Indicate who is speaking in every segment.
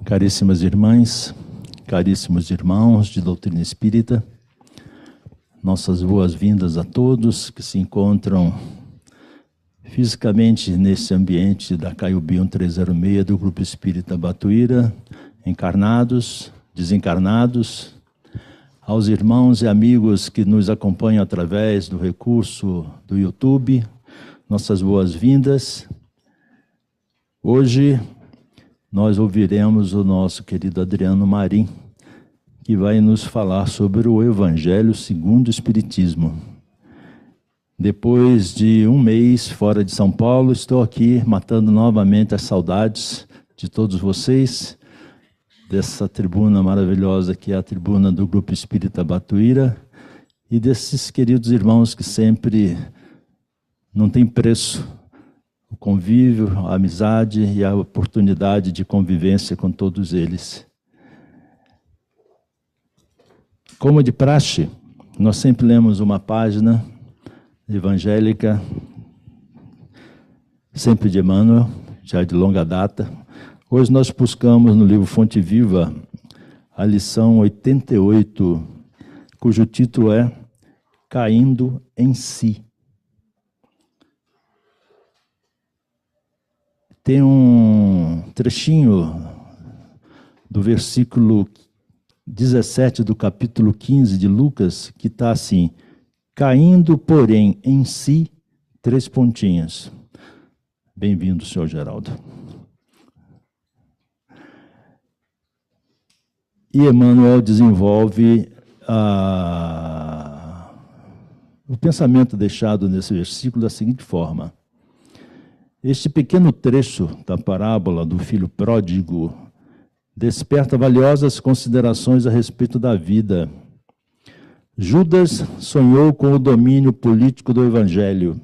Speaker 1: Caríssimas irmãs, caríssimos irmãos de doutrina espírita, nossas boas-vindas a todos que se encontram fisicamente nesse ambiente da Caiubi 1306 do Grupo Espírita Batuíra, encarnados, desencarnados, aos irmãos e amigos que nos acompanham através do recurso do YouTube, nossas boas-vindas. Hoje nós ouviremos o nosso querido Adriano Marim, que vai nos falar sobre o Evangelho segundo o Espiritismo. Depois de um mês fora de São Paulo, estou aqui matando novamente as saudades de todos vocês, dessa tribuna maravilhosa que é a tribuna do Grupo Espírita Batuíra, e desses queridos irmãos que sempre não tem preço o convívio, a amizade e a oportunidade de convivência com todos eles. Como de praxe, nós sempre lemos uma página evangélica, sempre de Emmanuel, já de longa data. Hoje nós buscamos no livro Fonte Viva a lição 88, cujo título é Caindo em Si. Tem um trechinho do versículo 17 do capítulo 15 de Lucas, que está assim: caindo, porém, em si, 3 pontinhos. Bem-vindo, senhor Geraldo. E Emmanuel desenvolve o pensamento deixado nesse versículo da seguinte forma: este pequeno trecho da parábola do filho pródigo desperta valiosas considerações a respeito da vida. Judas sonhou com o domínio político do Evangelho,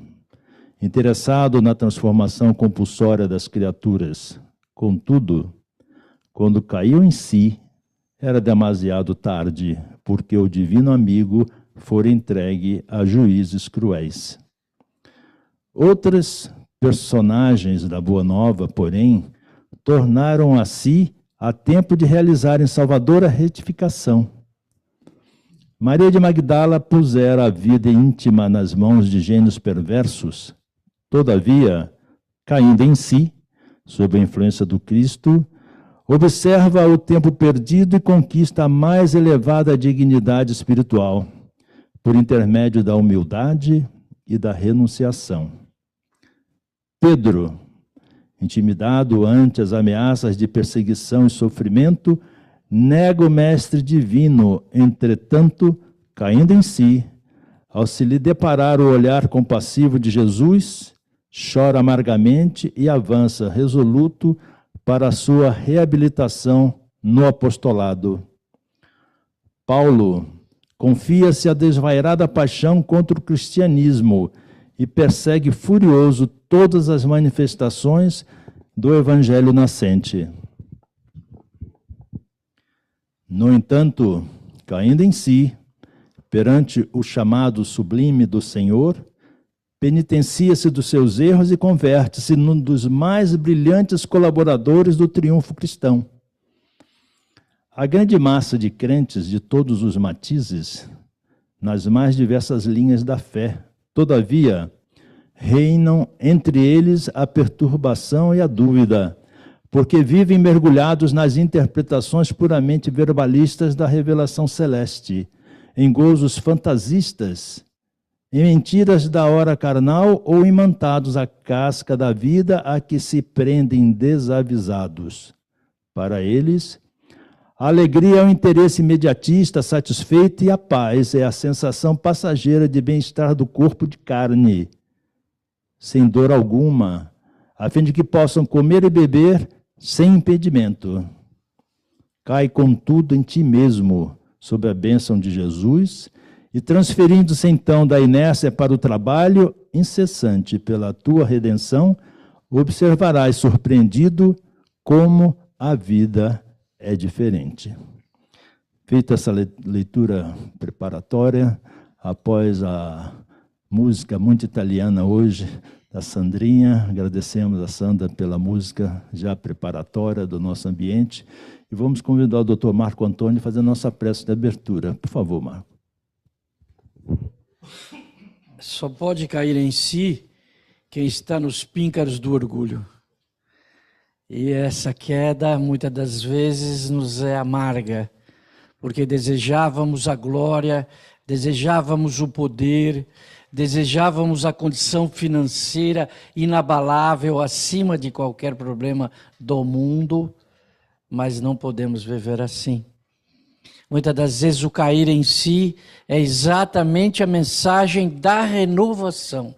Speaker 1: interessado na transformação compulsória das criaturas. Contudo, quando caiu em si, era demasiado tarde, porque o divino amigo fora entregue a juízes cruéis. Outras personagens da Boa Nova, porém, tornaram a si a tempo de realizarem salvadora retificação. Maria de Magdala pusera a vida íntima nas mãos de gênios perversos. Todavia, caindo em si, sob a influência do Cristo, observa o tempo perdido e conquista a mais elevada dignidade espiritual, por intermédio da humildade e da renunciação. Pedro, intimidado ante as ameaças de perseguição e sofrimento, nega o Mestre Divino, entretanto, caindo em si, ao se lhe deparar o olhar compassivo de Jesus, chora amargamente e avança resoluto para a sua reabilitação no apostolado. Paulo confia-se à desvairada paixão contra o cristianismo e persegue furioso todas as manifestações do Evangelho nascente. No entanto, caindo em si, perante o chamado sublime do Senhor, penitencia-se dos seus erros e converte-se num dos mais brilhantes colaboradores do triunfo cristão. A grande massa de crentes de todos os matizes, nas mais diversas linhas da fé, todavia, reinam entre eles a perturbação e a dúvida, porque vivem mergulhados nas interpretações puramente verbalistas da revelação celeste, em gozos fantasistas, em mentiras da hora carnal ou imantados à casca da vida a que se prendem desavisados. Para eles, a alegria é o interesse imediatista, satisfeito, e a paz é a sensação passageira de bem-estar do corpo de carne, sem dor alguma, a fim de que possam comer e beber sem impedimento. Cai, contudo, em ti mesmo, sob a bênção de Jesus, e transferindo-se então da inércia para o trabalho incessante pela tua redenção, observarás surpreendido como a vida é diferente. Feita essa leitura preparatória, após a música muito italiana hoje, da Sandrinha. Agradecemos a Sandra pela música já preparatória do nosso ambiente. E vamos convidar o Dr. Marco Antônio a fazer a nossa prece de abertura. Por favor, Marco.
Speaker 2: Só pode cair em si quem está nos píncaros do orgulho. E essa queda, muitas das vezes, nos é amarga, porque desejávamos a glória, desejávamos o poder, desejávamos a condição financeira inabalável, acima de qualquer problema do mundo, mas não podemos viver assim. Muitas das vezes o cair em si é exatamente a mensagem da renovação.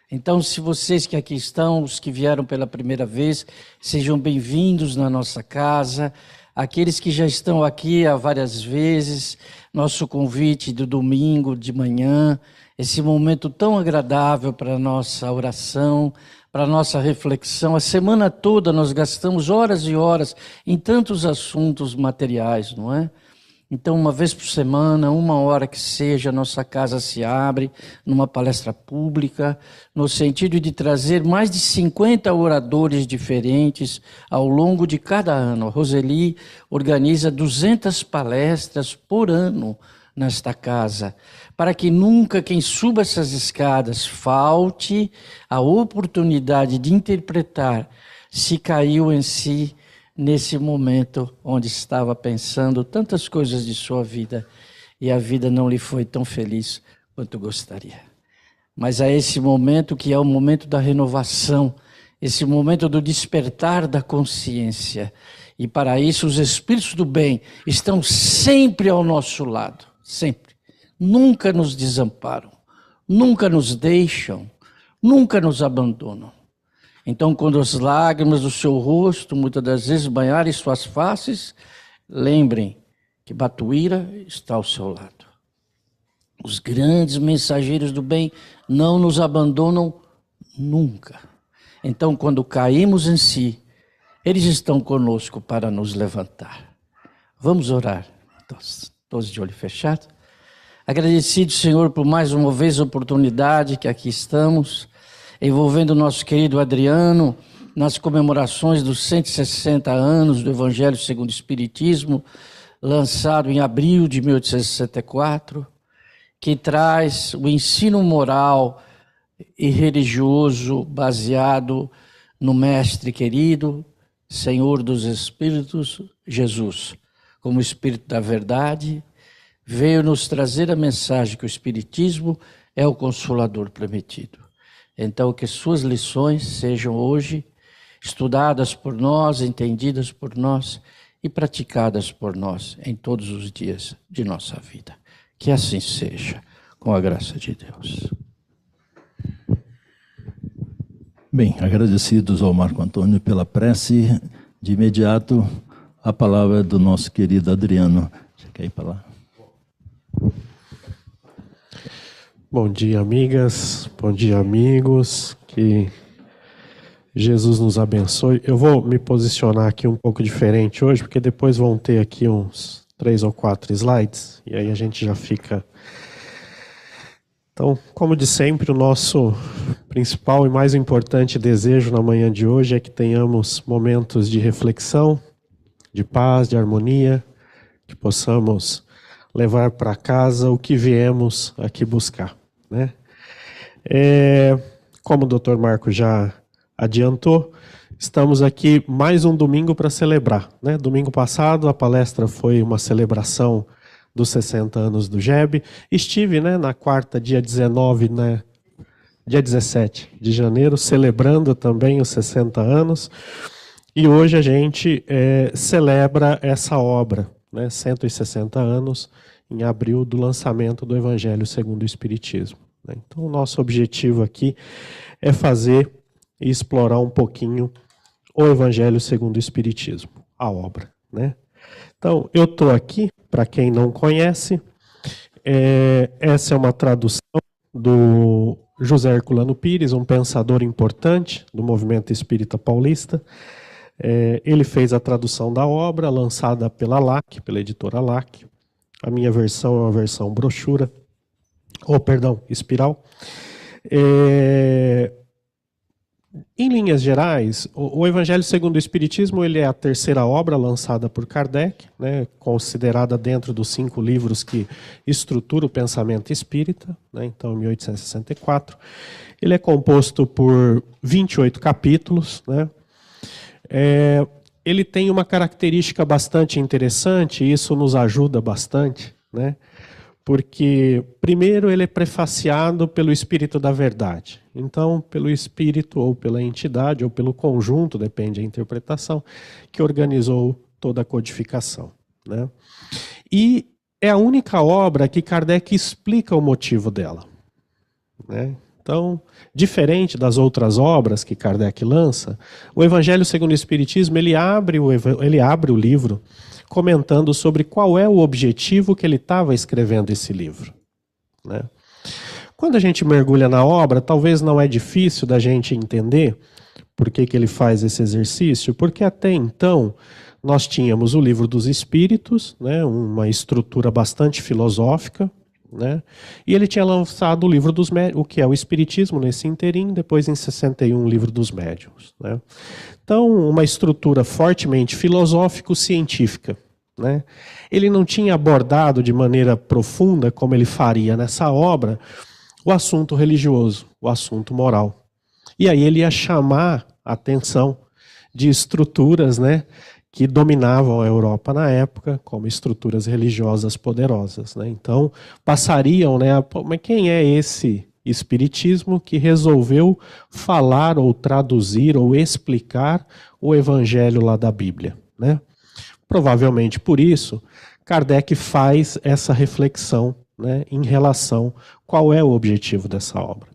Speaker 2: Então, se vocês que aqui estão, os que vieram pela primeira vez, sejam bem-vindos na nossa casa. Aqueles que já estão aqui há várias vezes, nosso convite do domingo de manhã, esse momento tão agradável para a nossa oração, para a nossa reflexão. A semana toda nós gastamos horas e horas em tantos assuntos materiais, não é? Então, uma vez por semana, 1 hora que seja, nossa casa se abre numa palestra pública, no sentido de trazer mais de 50 oradores diferentes ao longo de cada ano. A Roseli organiza 200 palestras por ano nesta casa, para que nunca quem suba essas escadas falte a oportunidade de interpretar se caiu em si nesse momento onde estava pensando tantas coisas de sua vida e a vida não lhe foi tão feliz quanto gostaria. Mas é esse momento que é o momento da renovação, esse momento do despertar da consciência. E para isso os espíritos do bem estão sempre ao nosso lado, sempre. Nunca nos desamparam, nunca nos deixam, nunca nos abandonam. Então, quando as lágrimas do seu rosto, muitas das vezes, banharem suas faces, lembrem que Batuíra está ao seu lado. Os grandes mensageiros do bem não nos abandonam nunca. Então, quando caímos em si, eles estão conosco para nos levantar. Vamos orar, todos de olho fechado. Agradecido, Senhor, por mais uma vez a oportunidade que aqui estamos, envolvendo o nosso querido Adriano nas comemorações dos 160 anos do Evangelho segundo o Espiritismo, lançado em abril de 1864, que traz o ensino moral e religioso baseado no Mestre querido, Senhor dos Espíritos, Jesus, como Espírito da Verdade, veio nos trazer a mensagem que o Espiritismo é o Consolador prometido. Então, que suas lições sejam hoje estudadas por nós, entendidas por nós e praticadas por nós em todos os dias de nossa vida. Que assim seja, com a graça de Deus.
Speaker 1: Bem, agradecidos ao Marco Antônio pela prece, de imediato a palavra do nosso querido Adriano. Você quer ir para lá?
Speaker 3: Bom dia, amigas. Bom dia, amigos. Que Jesus nos abençoe. Eu vou me posicionar aqui um pouco diferente hoje, porque depois vão ter aqui uns 3 ou 4 slides, e aí a gente já fica... Então, como de sempre, o nosso principal e mais importante desejo na manhã de hoje é que tenhamos momentos de reflexão, de paz, de harmonia, que possamos levar para casa o que viemos aqui buscar, né? Como o Dr. Marco já adiantou, estamos aqui mais um domingo para celebrar, né? Domingo passado a palestra foi uma celebração dos 60 anos do GEB. Estive, né, na quarta, dia 19, né, dia 17 de janeiro, celebrando também os 60 anos. E hoje a gente celebra essa obra, né, 160 anos, em abril, do lançamento do Evangelho segundo o Espiritismo, né? Então, o nosso objetivo aqui é fazer e explorar um pouquinho o Evangelho segundo o Espiritismo, a obra, né? Então, eu estou aqui, para quem não conhece, essa é uma tradução do José Herculano Pires, um pensador importante do movimento espírita paulista. Ele fez a tradução da obra, lançada pela LAC, pela editora LAC. A minha versão é uma versão brochura, espiral. Em linhas gerais, o Evangelho segundo o Espiritismo ele é a terceira obra lançada por Kardec, né, considerada dentro dos 5 livros que estruturam o pensamento espírita, né, então em 1864. Ele é composto por 28 capítulos. Né, ele tem uma característica bastante interessante, e isso nos ajuda bastante, né, porque, primeiro, ele é prefaciado pelo Espírito da Verdade. Então, pelo Espírito, ou pela entidade, ou pelo conjunto, depende da interpretação, que organizou toda a codificação. Né? E é a única obra que Kardec explica o motivo dela. Né? Então, diferente das outras obras que Kardec lança, o Evangelho segundo o Espiritismo, ele abre o livro comentando sobre qual é o objetivo que ele estava escrevendo esse livro. Né? Quando a gente mergulha na obra, talvez não é difícil da gente entender por que ele faz esse exercício, porque até então nós tínhamos o Livro dos Espíritos, né, uma estrutura bastante filosófica, né, e ele tinha lançado o Livro dos Médiuns, o que é o Espiritismo nesse inteirinho, depois em 61 o Livro dos Médiuns. Né. Então, uma estrutura fortemente filosófico-científica. Né. Ele não tinha abordado de maneira profunda, como ele faria nessa obra, o assunto religioso, o assunto moral. E aí ele ia chamar a atenção de estruturas, né, que dominavam a Europa na época, como estruturas religiosas poderosas. Né? Então, passariam, né, mas quem é esse espiritismo que resolveu falar ou traduzir ou explicar o evangelho lá da Bíblia? Né? Provavelmente por isso, Kardec faz essa reflexão, né, em relação qual é o objetivo dessa obra.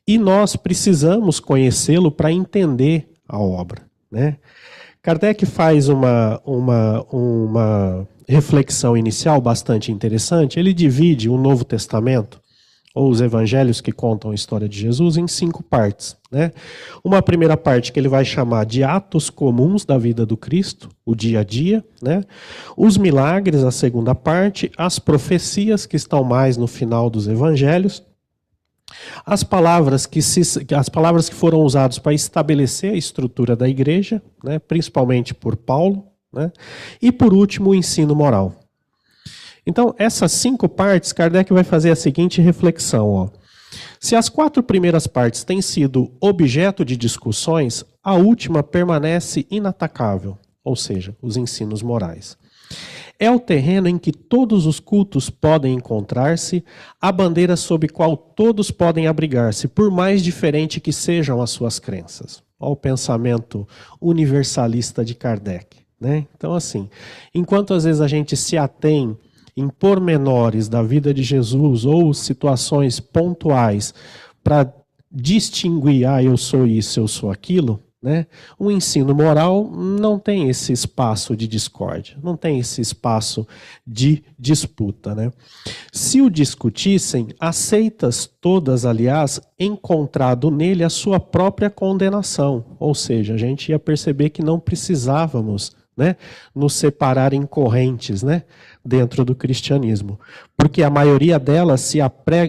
Speaker 3: E nós precisamos conhecê-lo para entender a obra. Né? Kardec faz uma reflexão inicial bastante interessante. Ele divide o Novo Testamento, ou os evangelhos que contam a história de Jesus, em 5 partes. Né? Uma primeira parte que ele vai chamar de atos comuns da vida do Cristo, o dia a dia. Né? Os milagres, a segunda parte. As profecias, que estão mais no final dos evangelhos. As palavras que foram usadas para estabelecer a estrutura da igreja, né, principalmente por Paulo, né, e por último o ensino moral. Então, essas 5 partes, Kardec vai fazer a seguinte reflexão. Ó. Se as 4 primeiras partes têm sido objeto de discussões, a última permanece inatacável, ou seja, os ensinos morais. É o terreno em que todos os cultos podem encontrar-se, a bandeira sob qual todos podem abrigar-se, por mais diferente que sejam as suas crenças. Olha o pensamento universalista de Kardec. Né? Então, assim, enquanto às vezes a gente se atém em pormenores da vida de Jesus ou situações pontuais para distinguir, eu sou isso, eu sou aquilo, né? O ensino moral não tem esse espaço de discórdia, não tem esse espaço de disputa. Né? Se o discutissem, aceitas todas, aliás, encontrado nele a sua própria condenação. Ou seja, a gente ia perceber que não precisávamos, né, nos separar em correntes, né, dentro do cristianismo. Porque a maioria delas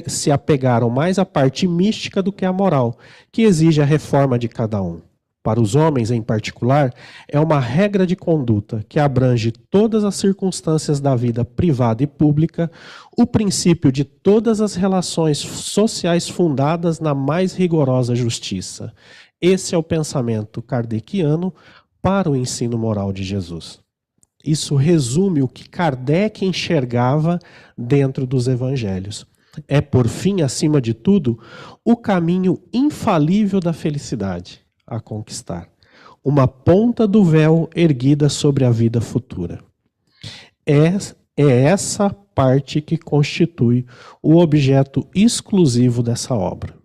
Speaker 3: se apegaram mais à parte mística do que à moral, que exige a reforma de cada um. Para os homens, em particular, é uma regra de conduta que abrange todas as circunstâncias da vida privada e pública, o princípio de todas as relações sociais fundadas na mais rigorosa justiça. Esse é o pensamento kardeciano para o ensino moral de Jesus. Isso resume o que Kardec enxergava dentro dos evangelhos. É, por fim, acima de tudo, o caminho infalível da felicidade a conquistar. Uma ponta do véu erguida sobre a vida futura. É essa parte que constitui o objeto exclusivo dessa obra.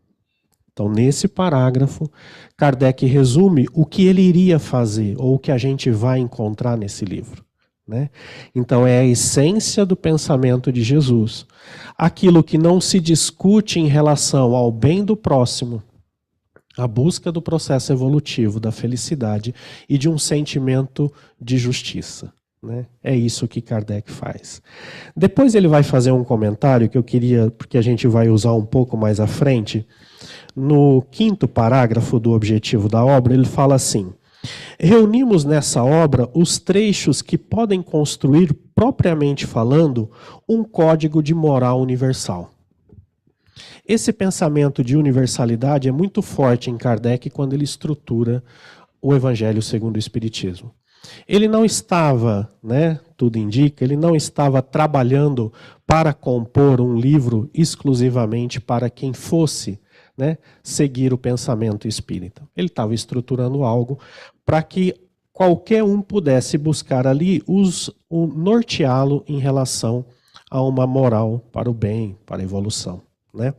Speaker 3: Então, nesse parágrafo, Kardec resume o que ele iria fazer, ou o que a gente vai encontrar nesse livro. Né? Então, é a essência do pensamento de Jesus. Aquilo que não se discute em relação ao bem do próximo, a busca do processo evolutivo, da felicidade e de um sentimento de justiça. né? É isso que Kardec faz. Depois ele vai fazer um comentário que eu queria, porque a gente vai usar um pouco mais à frente. No 5º parágrafo do objetivo da obra, ele fala assim: reunimos nessa obra os trechos que podem construir, propriamente falando, um código de moral universal. Esse pensamento de universalidade é muito forte em Kardec quando ele estrutura o Evangelho segundo o Espiritismo. Ele não estava, né, tudo indica, ele não estava trabalhando para compor um livro exclusivamente para quem fosse, né, seguir o pensamento espírita. Ele estava estruturando algo para que qualquer um pudesse buscar ali norteá-lo em relação a uma moral para o bem, para a evolução, né?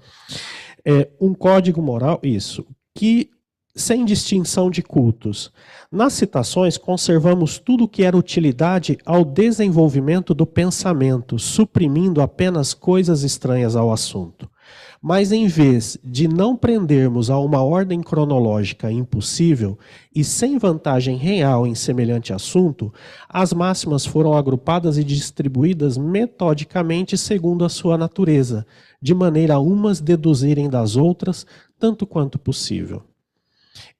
Speaker 3: Um código moral, isso, que sem distinção de cultos. Nas citações, conservamos tudo que era utilidade ao desenvolvimento do pensamento, suprimindo apenas coisas estranhas ao assunto. Mas em vez de não prendermos a uma ordem cronológica impossível e sem vantagem real em semelhante assunto, as máximas foram agrupadas e distribuídas metodicamente segundo a sua natureza, de maneira a umas deduzirem das outras tanto quanto possível.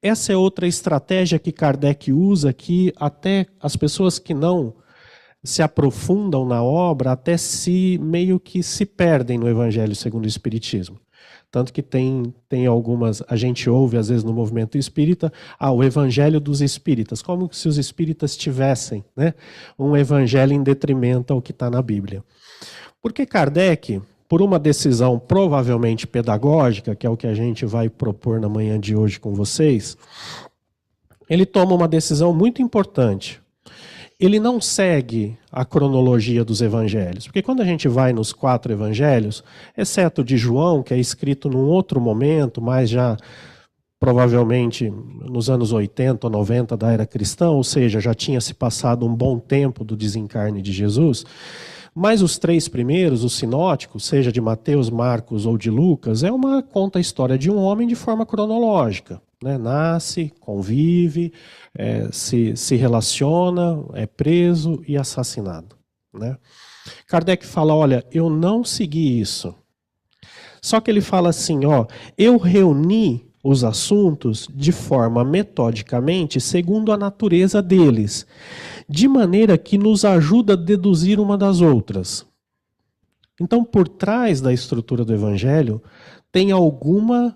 Speaker 3: Essa é outra estratégia que Kardec usa, que até as pessoas que não se aprofundam na obra até meio que se perdem no Evangelho segundo o Espiritismo. Tanto que tem algumas, a gente ouve às vezes no movimento espírita, o Evangelho dos Espíritas, como se os espíritas tivessem, né, um evangelho em detrimento ao que está na Bíblia. Porque Kardec, por uma decisão provavelmente pedagógica, que é o que a gente vai propor na manhã de hoje com vocês, ele toma uma decisão muito importante. Ele não segue a cronologia dos evangelhos, porque quando a gente vai nos 4 evangelhos, exceto de João, que é escrito num outro momento, mas já provavelmente nos anos 80 ou 90 da era cristã, ou seja, já tinha se passado um bom tempo do desencarne de Jesus, mas os 3 primeiros, os sinóticos, seja de Mateus, Marcos ou de Lucas, conta a história de um homem de forma cronológica, né? Nasce, convive, se relaciona, é preso e assassinado, né? Kardec fala, olha, eu não segui isso. Só que ele fala assim, eu reuni os assuntos de forma metodicamente segundo a natureza deles, de maneira que nos ajuda a deduzir uma das outras. Então, por trás da estrutura do Evangelho, tem alguma...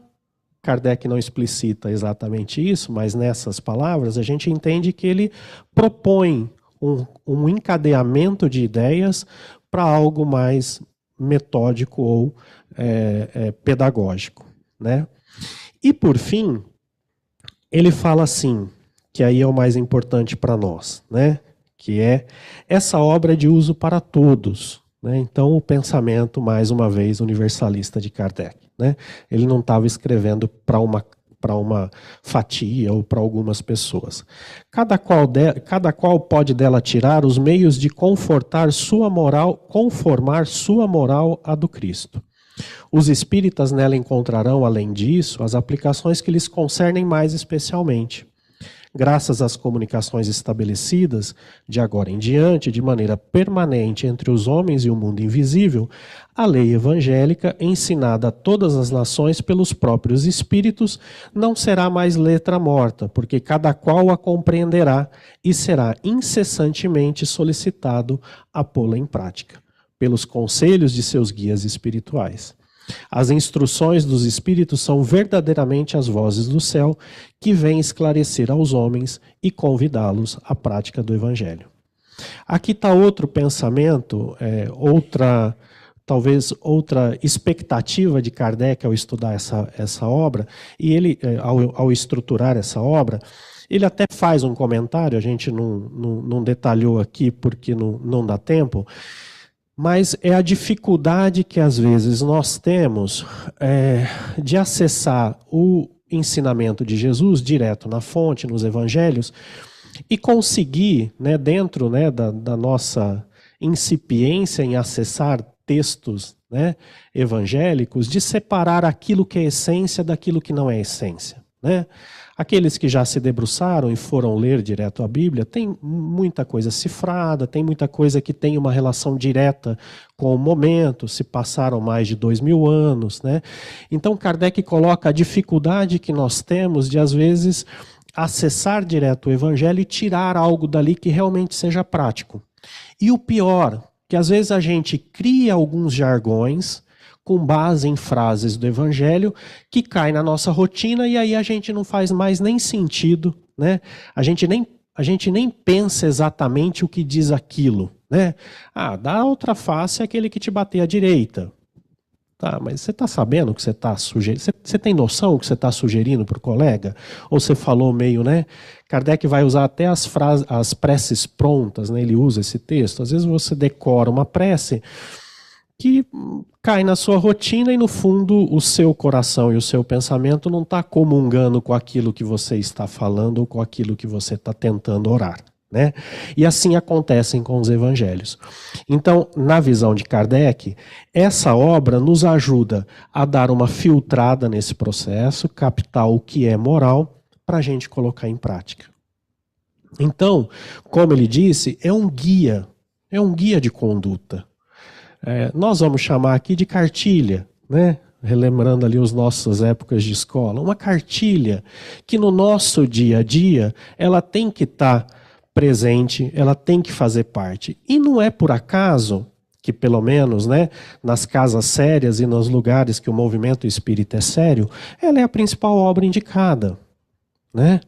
Speaker 3: Kardec não explicita exatamente isso, mas nessas palavras a gente entende que ele propõe um encadeamento de ideias para algo mais metódico ou pedagógico, né? E por fim, ele fala assim, que aí é o mais importante para nós, né? Que é essa obra é de uso para todos, né? Então o pensamento, mais uma vez, universalista de Kardec, né? Ele não estava escrevendo para uma fatia ou para algumas pessoas. Cada qual pode dela tirar os meios de conformar sua moral à do Cristo. Os espíritas nela encontrarão, além disso, as aplicações que lhes concernem mais especialmente. Graças às comunicações estabelecidas, de agora em diante, de maneira permanente entre os homens e o mundo invisível, a lei evangélica, ensinada a todas as nações pelos próprios espíritos, não será mais letra morta, porque cada qual a compreenderá e será incessantemente solicitado a pô-la em prática, pelos conselhos de seus guias espirituais. As instruções dos espíritos são verdadeiramente as vozes do céu que vêm esclarecer aos homens e convidá-los à prática do Evangelho. Aqui está outro pensamento, talvez outra expectativa de Kardec ao estudar essa obra, e ele, ao estruturar essa obra, ele até faz um comentário, a gente não detalhou aqui porque não dá tempo, mas é a dificuldade que às vezes nós temos de acessar o ensinamento de Jesus direto na fonte, nos evangelhos, e conseguir, né, dentro, né, da nossa incipiência em acessar textos, né, evangélicos, de separar aquilo que é essência daquilo que não é essência, né? Aqueles que já se debruçaram e foram ler direto a Bíblia, tem muita coisa cifrada, tem muita coisa que tem uma relação direta com o momento, se passaram mais de 2000 anos, né? Então Kardec coloca a dificuldade que nós temos de, às vezes, acessar direto o Evangelho e tirar algo dali que realmente seja prático. E o pior, que às vezes a gente cria alguns jargões com base em frases do Evangelho, que cai na nossa rotina e aí a gente não faz mais nem sentido, né? A gente nem pensa exatamente o que diz aquilo, né? Ah, dá outra face àquele que te bater à direita. Tá, mas você está sabendo que você está sugerindo? Você tem noção que você está sugerindo para o colega? Ou você falou meio, né? Kardec vai usar até as preces prontas, né? Ele usa esse texto. Às vezes você decora uma prece que cai na sua rotina e, no fundo, o seu coração e o seu pensamento não está comungando com aquilo que você está falando ou com aquilo que você está tentando orar, né? E assim acontecem com os evangelhos. Então, na visão de Kardec, essa obra nos ajuda a dar uma filtrada nesse processo, captar o que é moral, para a gente colocar em prática. Então, como ele disse, é um guia de conduta. Nós vamos chamar aqui de cartilha, né? Relembrando ali as nossas épocas de escola, uma cartilha que no nosso dia a dia ela tem que estar presente, ela tem que fazer parte. E não é por acaso que, pelo menos, né, nas casas sérias e nos lugares que o movimento espírita é sério, ela é a principal obra indicada, né?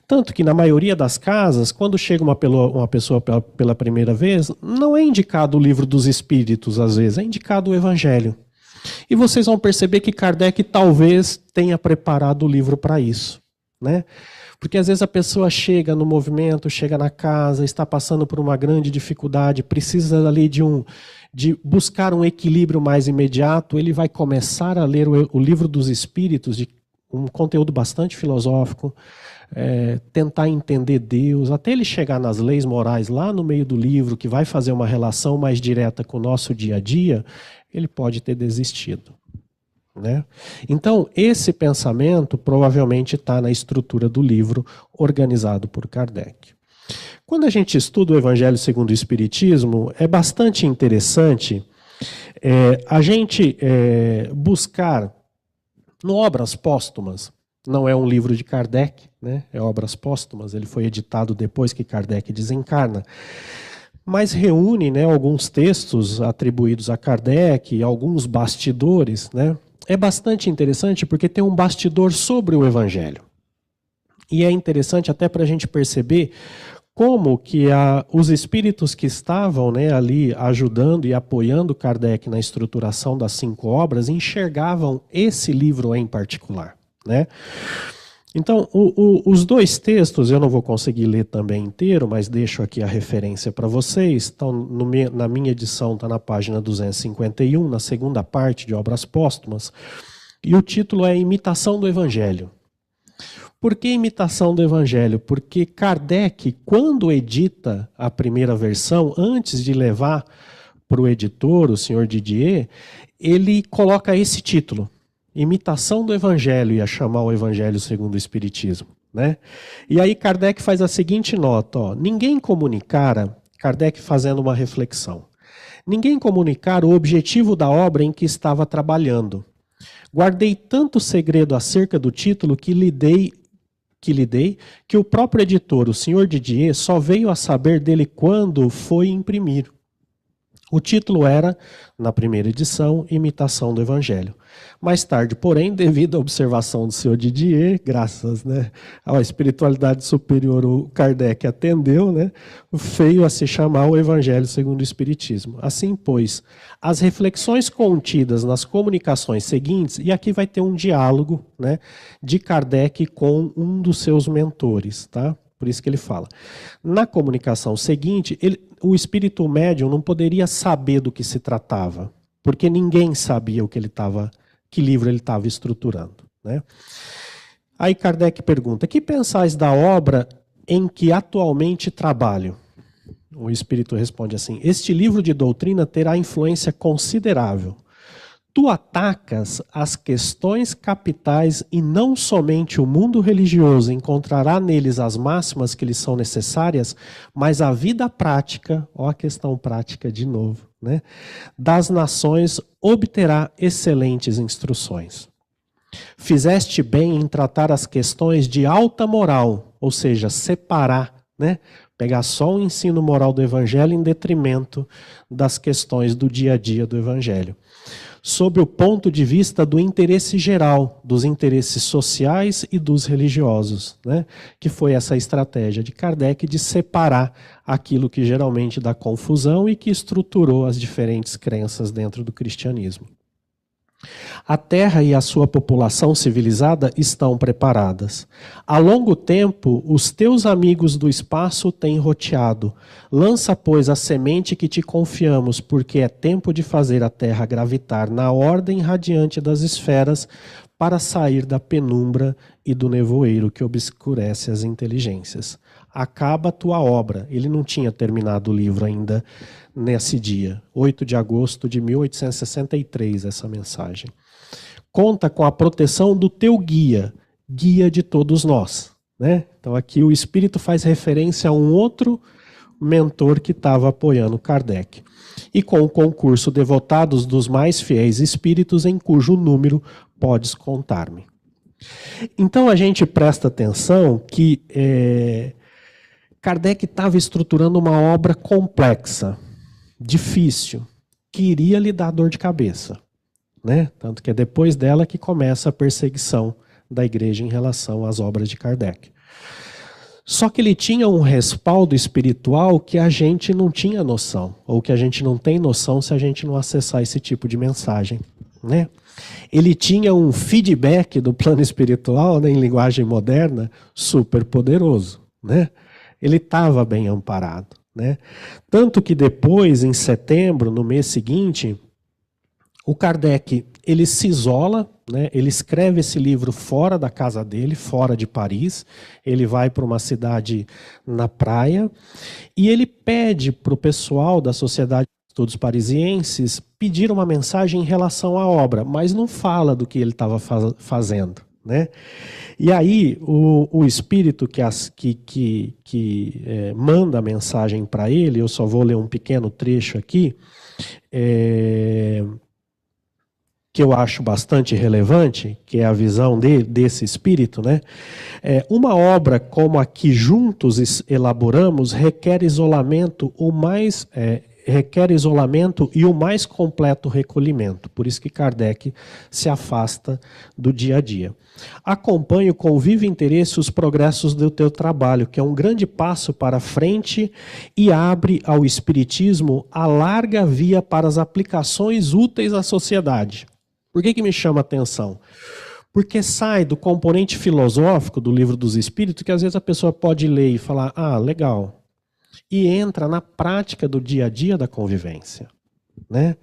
Speaker 3: Tanto que na maioria das casas, quando chega uma pessoa pela primeira vez, não é indicado o livro dos Espíritos, às vezes, é indicado o Evangelho. E vocês vão perceber que Kardec talvez tenha preparado o livro para isso, né? Porque às vezes a pessoa chega no movimento, chega na casa, está passando por uma grande dificuldade, precisa ali de buscar um equilíbrio mais imediato, ele vai começar a ler o livro dos Espíritos, de um conteúdo bastante filosófico, tentar entender Deus, até ele chegar nas leis morais lá no meio do livro, que vai fazer uma relação mais direta com o nosso dia a dia, ele pode ter desistido, né? Então, esse pensamento provavelmente está na estrutura do livro organizado por Kardec. Quando a gente estuda o Evangelho segundo o Espiritismo, é bastante interessante a gente buscar no Obras Póstumas. Não é um livro de Kardec, né? É Obras Póstumas, ele foi editado depois que Kardec desencarna, mas reúne, né, alguns textos atribuídos a Kardec, alguns bastidores, né? É bastante interessante porque tem um bastidor sobre o Evangelho. E é interessante até para a gente perceber como que os espíritos que estavam, né, ali ajudando e apoiando Kardec na estruturação das 5 obras enxergavam esse livro em particular, né? Então, os 2 textos, eu não vou conseguir ler também inteiro, mas deixo aqui a referência para vocês. Então, na minha edição está na página 251, na segunda parte de Obras Póstumas, e o título é Imitação do Evangelho. Por que imitação do Evangelho? Porque Kardec, quando edita a primeira versão, antes de levar para o editor, o senhor Didier, ele coloca esse título, Imitação do Evangelho, ia chamar o Evangelho segundo o Espiritismo, né? E aí Kardec faz a seguinte nota, ó, ninguém comunicara, Kardec fazendo uma reflexão, ninguém comunicara o objetivo da obra em que estava trabalhando. Guardei tanto segredo acerca do título que lhe dei que o próprio editor, o senhor Didier, só veio a saber dele quando foi imprimir. O título era, na primeira edição, Imitação do Evangelho. Mais tarde, porém, devido à observação do senhor Didier, graças, né, à espiritualidade superior, o Kardec atendeu, né, veio a se chamar o Evangelho segundo o Espiritismo. Assim, pois, as reflexões contidas nas comunicações seguintes, e aqui vai ter um diálogo, né, de Kardec com um dos seus mentores, tá? Por isso que ele fala. Na comunicação seguinte, o espírito médium não poderia saber do que se tratava, porque ninguém sabia que livro ele estava estruturando, né? Aí Kardec pergunta, que pensais da obra em que atualmente trabalho? O espírito responde assim, este livro de doutrina terá influência considerável. tu atacas as questões capitais e não somente o mundo religioso encontrará neles as máximas que lhes são necessárias, mas a vida prática, ó a questão prática de novo, né, das nações obterá excelentes instruções. Fizeste bem em tratar as questões de alta moral, ou seja, separar, né, pegar só o ensino moral do Evangelho em detrimento das questões do dia a dia do Evangelho. Sob o ponto de vista do interesse geral, dos interesses sociais e dos religiosos, né? Que foi essa estratégia de Kardec de separar aquilo que geralmente dá confusão e que estruturou as diferentes crenças dentro do cristianismo. A Terra e a sua população civilizada estão preparadas. Há longo tempo, os teus amigos do espaço têm roteado. Lança, pois, a semente que te confiamos, porque é tempo de fazer a Terra gravitar na ordem radiante das esferas para sair da penumbra e do nevoeiro que obscurece as inteligências. Acaba a tua obra. Ele não tinha terminado o livro ainda nesse dia, 8 de agosto de 1863, essa mensagem. Conta com a proteção do teu guia, guia de todos nós, né? Então aqui o Espírito faz referência a um outro mentor que estava apoiando Kardec. E com o concurso devotados dos mais fiéis espíritos, em cujo número podes contar-me. Então a gente presta atenção que Kardec estava estruturando uma obra complexa, difícil, que iria lhe dar dor de cabeça, né? Tanto que é depois dela que começa a perseguição da igreja em relação às obras de Kardec. Só que ele tinha um respaldo espiritual que a gente não tinha noção, ou que a gente não tem noção se a gente não acessar esse tipo de mensagem, né? Ele tinha um feedback do plano espiritual, né, em linguagem moderna, super poderoso, né? Ele estava bem amparado, né? Tanto que depois, em setembro, no mês seguinte, o Kardec, ele se isola, né? Ele escreve esse livro fora da casa dele, fora de Paris. Ele vai para uma cidade na praia e ele pede para o pessoal da Sociedade de Estudos Parisienses pedir uma mensagem em relação à obra, mas não fala do que ele estava fazendo, né? E aí o espírito que manda a mensagem para ele, eu só vou ler um pequeno trecho aqui, que eu acho bastante relevante, que é a visão desse espírito, né? Uma obra como a que juntos elaboramos requer isolamento e o mais completo recolhimento. Por isso que Kardec se afasta do dia a dia. Acompanho com vivo interesse os progressos do teu trabalho, que é um grande passo para frente e abre ao espiritismo a larga via para as aplicações úteis à sociedade. Por que me chama a atenção? Porque sai do componente filosófico do Livro dos Espíritos, que às vezes a pessoa pode ler e falar, ah, legal, e entra na prática do dia a dia da convivência, né?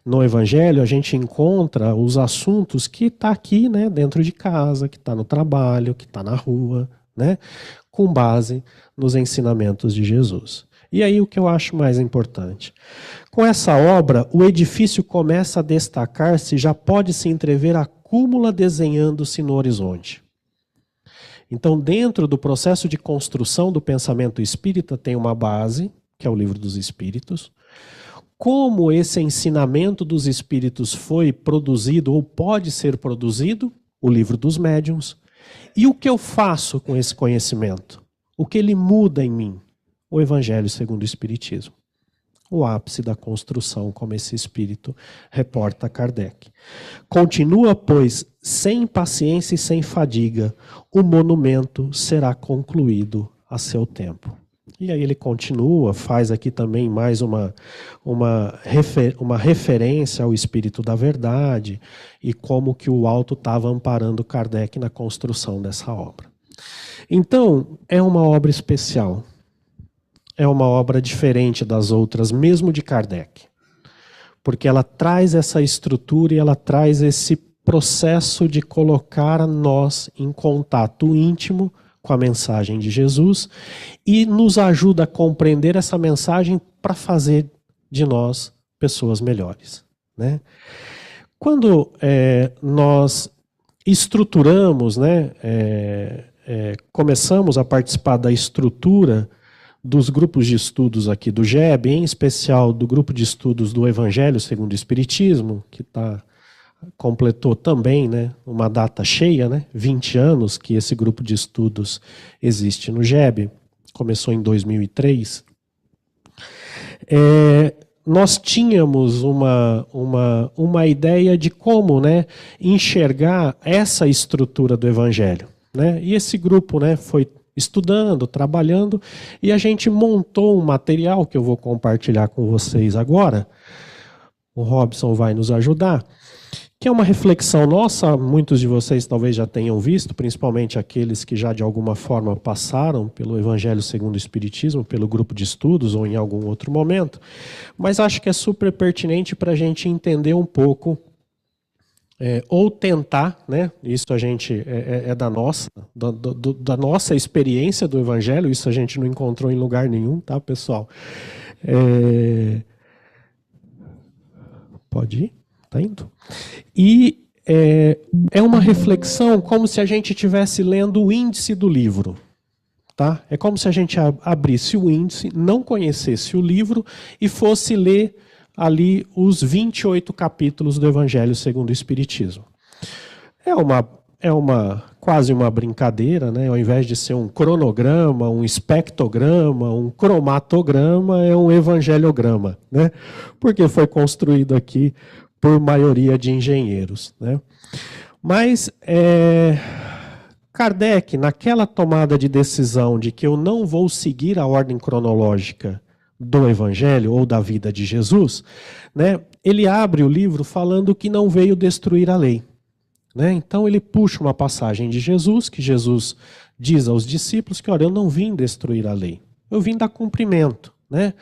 Speaker 3: No Evangelho a gente encontra os assuntos que está aqui, né, dentro de casa, que está no trabalho, que está na rua, né, com base nos ensinamentos de Jesus. E aí o que eu acho mais importante? Com essa obra, o edifício começa a destacar-se, já pode-se entrever a cúmula desenhando-se no horizonte. Então, dentro do processo de construção do pensamento espírita, tem uma base, que é o Livro dos Espíritos. Como esse ensinamento dos Espíritos foi produzido ou pode ser produzido? O Livro dos Médiuns. E o que eu faço com esse conhecimento? O que ele muda em mim? O Evangelho segundo o Espiritismo. O ápice da construção, como esse espírito reporta Kardec. Continua, pois, sem impaciência e sem fadiga, o monumento será concluído a seu tempo. E aí ele continua, faz aqui também mais uma referência ao Espírito da Verdade e como que o alto estava amparando Kardec na construção dessa obra. Então, é uma obra especial. É uma obra diferente das outras, mesmo de Kardec. Porque ela traz essa estrutura e ela traz esse processo de colocar nós em contato íntimo com a mensagem de Jesus e nos ajuda a compreender essa mensagem para fazer de nós pessoas melhores, né? Quando nós estruturamos, né, começamos a participar da estrutura dos grupos de estudos aqui do GEB, em especial do grupo de estudos do Evangelho segundo o Espiritismo, que completou também, né, uma data cheia, né, 20 anos que esse grupo de estudos existe no GEB, começou em 2003. Nós tínhamos uma ideia de como, né, enxergar essa estrutura do Evangelho, né? E esse grupo, né, foi estudando, trabalhando, e a gente montou um material que eu vou compartilhar com vocês agora. O Robson vai nos ajudar, que é uma reflexão nossa, muitos de vocês talvez já tenham visto, principalmente aqueles que já de alguma forma passaram pelo Evangelho segundo o Espiritismo, pelo grupo de estudos ou em algum outro momento, mas acho que é super pertinente para a gente entender um pouco, ou tentar, né? Isso a gente da nossa experiência do Evangelho, isso a gente não encontrou em lugar nenhum, tá, pessoal? Pode ir? Tá indo? E é uma reflexão como se a gente estivesse lendo o índice do livro. Tá? É como se a gente abrisse o índice, não conhecesse o livro e fosse ler ali os 28 capítulos do Evangelho segundo o Espiritismo. É quase uma brincadeira, né? Ao invés de ser um cronograma, um espectrograma, um cromatograma, é um evangelhograma, né? Porque foi construído aqui por maioria de engenheiros, né? Mas Kardec, naquela tomada de decisão de que eu não vou seguir a ordem cronológica do Evangelho ou da vida de Jesus, né, ele abre o livro falando que não veio destruir a lei, né? Então ele puxa uma passagem de Jesus, que Jesus diz aos discípulos que, olha, eu não vim destruir a lei, eu vim dar cumprimento, né?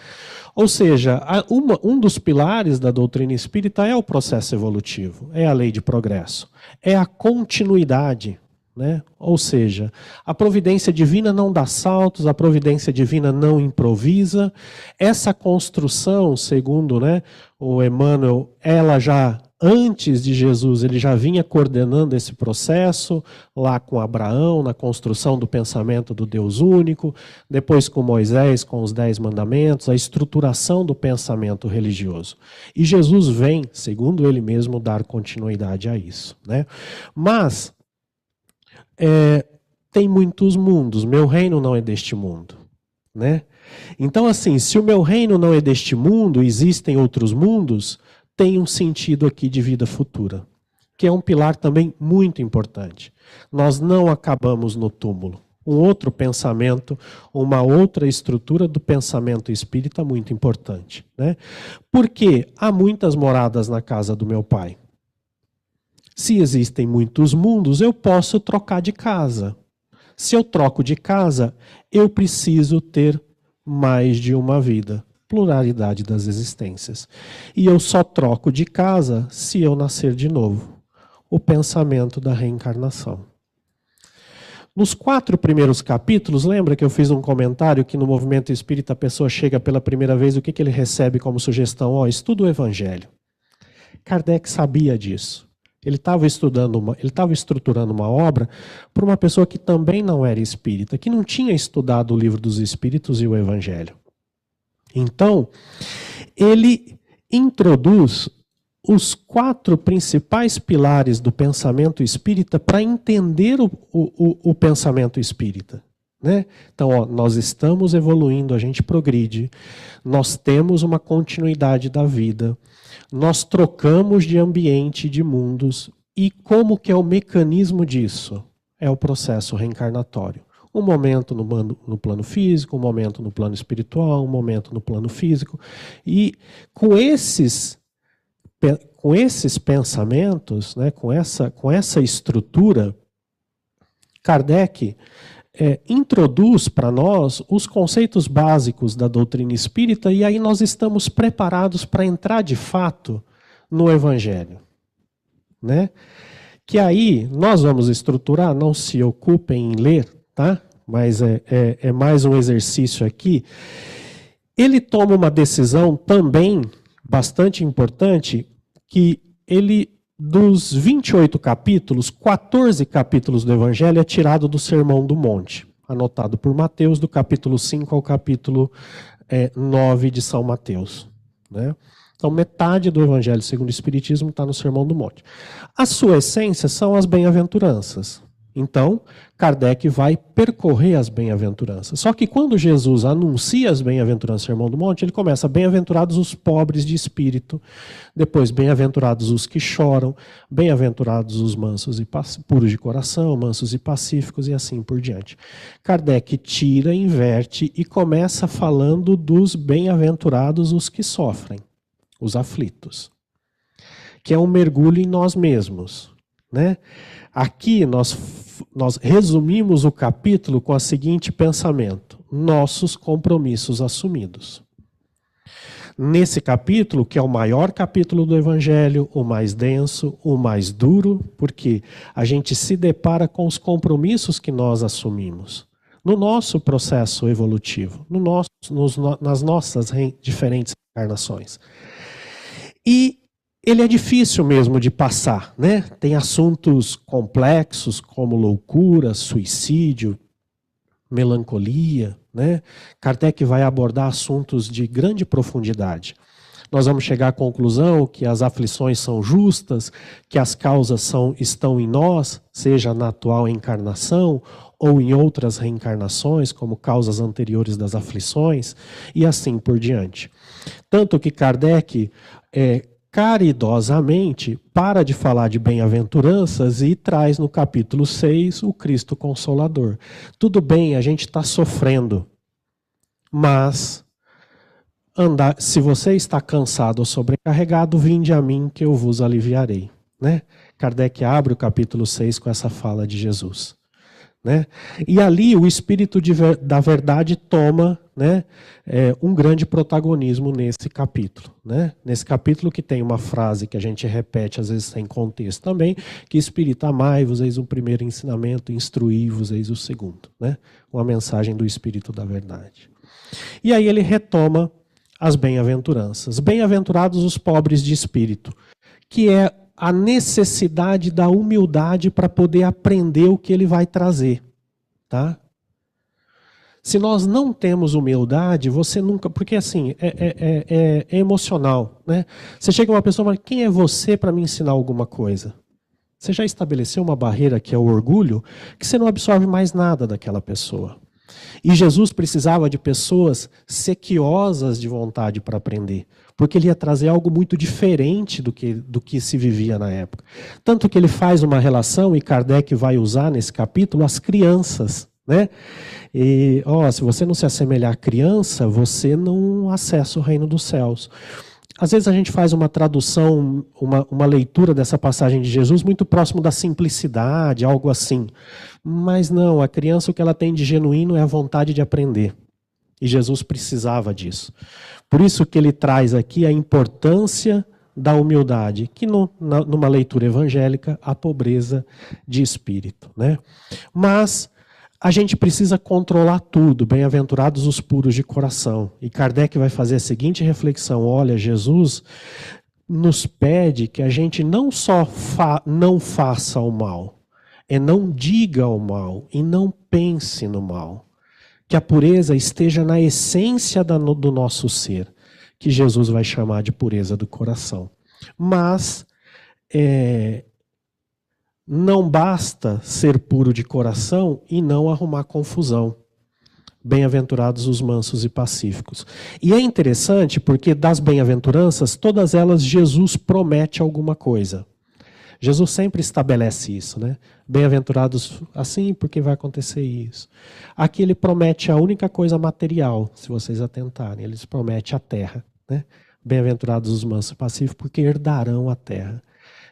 Speaker 3: Ou seja, um dos pilares da doutrina espírita é o processo evolutivo, é a lei de progresso, é a continuidade, né? Ou seja, a providência divina não dá saltos, a providência divina não improvisa. Essa construção, segundo, né, o Emmanuel, ela já, antes de Jesus, ele já vinha coordenando esse processo, lá com Abraão, na construção do pensamento do Deus único, depois com Moisés, com os 10 mandamentos, a estruturação do pensamento religioso. E Jesus vem, segundo ele mesmo, dar continuidade a isso, né? Mas tem muitos mundos, meu reino não é deste mundo, né? Então, assim, se o meu reino não é deste mundo, existem outros mundos, tem um sentido aqui de vida futura, que é um pilar também muito importante. Nós não acabamos no túmulo. Um outro pensamento, uma outra estrutura do pensamento espírita muito importante, né? Porque há muitas moradas na casa do meu Pai. Se existem muitos mundos, eu posso trocar de casa. Se eu troco de casa, eu preciso ter mais de uma vida. Pluralidade das existências. E eu só troco de casa se eu nascer de novo. O pensamento da reencarnação. Nos 4 primeiros capítulos, lembra que eu fiz um comentário que no movimento espírita a pessoa chega pela primeira vez, o que ele recebe como sugestão? Estuda o Evangelho. Kardec sabia disso. Ele estava estruturando uma obra para uma pessoa que também não era espírita, que não tinha estudado o Livro dos Espíritos e o Evangelho. Então, ele introduz os 4 principais pilares do pensamento espírita para entender o pensamento espírita, né? Então, nós estamos evoluindo, a gente progride, nós temos uma continuidade da vida, nós trocamos de ambiente, de mundos, e como que é o mecanismo disso? É o processo reencarnatório. Um momento no plano físico, um momento no plano espiritual, um momento no plano físico. E com esses pensamentos, né, com essa estrutura, Kardec introduz para nós os conceitos básicos da doutrina espírita, e aí nós estamos preparados para entrar de fato no Evangelho, né? Que aí nós vamos estruturar, não se ocupem em ler, tá? Mas é mais um exercício aqui. Ele toma uma decisão também bastante importante, que ele dos 28 capítulos, 14 capítulos do Evangelho é tirado do Sermão do Monte, anotado por Mateus, do capítulo 5 ao capítulo 9 de São Mateus, né? Então, metade do Evangelho segundo o Espiritismo está no Sermão do Monte. A sua essência são as bem-aventuranças. Então, Kardec vai percorrer as bem-aventuranças. Só que quando Jesus anuncia as bem-aventuranças do Sermão do Monte, ele começa: bem-aventurados os pobres de espírito, depois bem-aventurados os que choram, bem-aventurados os mansos e puros de coração, mansos e pacíficos, e assim por diante. Kardec tira, inverte e começa falando dos bem-aventurados os que sofrem, os aflitos, que é um mergulho em nós mesmos, né? Aqui nós resumimos o capítulo com o seguinte pensamento: nossos compromissos assumidos. Nesse capítulo, que é o maior capítulo do Evangelho, o mais denso, o mais duro, porque a gente se depara com os compromissos que nós assumimos no nosso processo evolutivo, nas nossas diferentes encarnações. E ele é difícil mesmo de passar, né? Tem assuntos complexos como loucura, suicídio, melancolia, né? Kardec vai abordar assuntos de grande profundidade. Nós vamos chegar à conclusão que as aflições são justas, que as causas estão em nós, seja na atual encarnação ou em outras reencarnações, como causas anteriores das aflições, e assim por diante. Tanto que Kardec caridosamente para de falar de bem-aventuranças e traz no capítulo 6 o Cristo Consolador. Tudo bem, a gente está sofrendo, mas se você está cansado ou sobrecarregado, vinde a mim que eu vos aliviarei, né? Kardec abre o capítulo 6 com essa fala de Jesus, né? E ali o Espírito da Verdade toma, né, um grande protagonismo nesse capítulo, né? Nesse capítulo que tem uma frase que a gente repete às vezes sem contexto também, que Espírito, amai-vos, eis o primeiro ensinamento, instruí-vos, eis o segundo, né? Uma mensagem do Espírito da Verdade. E aí ele retoma as bem-aventuranças. Bem-aventurados os pobres de espírito, que é a necessidade da humildade para poder aprender o que ele vai trazer, tá? Se nós não temos humildade, você nunca... Porque assim, é emocional, né? Você chega uma pessoa e fala: quem é você para me ensinar alguma coisa? Você já estabeleceu uma barreira que é o orgulho, que você não absorve mais nada daquela pessoa. E Jesus precisava de pessoas sequiosas de vontade para aprender, porque ele ia trazer algo muito diferente do que se vivia na época. Tanto que ele faz uma relação, e Kardec vai usar nesse capítulo, as crianças, né? E, se você não se assemelhar à criança, você não acessa o reino dos céus. Às vezes a gente faz uma tradução, uma leitura dessa passagem de Jesus muito próximo da simplicidade, algo assim. Mas não, a criança, o que ela tem de genuíno é a vontade de aprender. E Jesus precisava disso. Por isso que ele traz aqui a importância da humildade, que numa leitura evangélica, a pobreza de espírito, né? Mas a gente precisa controlar tudo. Bem-aventurados os puros de coração. E Kardec vai fazer a seguinte reflexão: olha, Jesus nos pede que a gente não só não faça o mal, não diga o mal e não pense no mal. Que a pureza esteja na essência do nosso ser, que Jesus vai chamar de pureza do coração. Mas não basta ser puro de coração e não arrumar confusão. Bem-aventurados os mansos e pacíficos. E é interessante porque das bem-aventuranças, todas elas Jesus promete alguma coisa. Jesus sempre estabelece isso, né? Bem-aventurados assim, porque vai acontecer isso. Aqui ele promete a única coisa material, se vocês atentarem. Ele promete a terra, né? Bem-aventurados os mansos e pacíficos, porque herdarão a terra.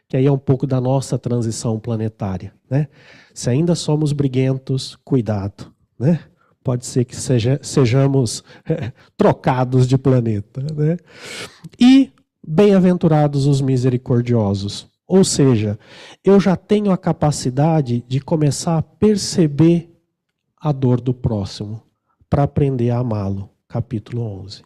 Speaker 3: Que aí é um pouco da nossa transição planetária, né? Se ainda somos briguentos, cuidado, né? Pode ser que sejamos trocados de planeta, né? E bem-aventurados os misericordiosos. Ou seja, eu já tenho a capacidade de começar a perceber a dor do próximo para aprender a amá-lo. Capítulo 11.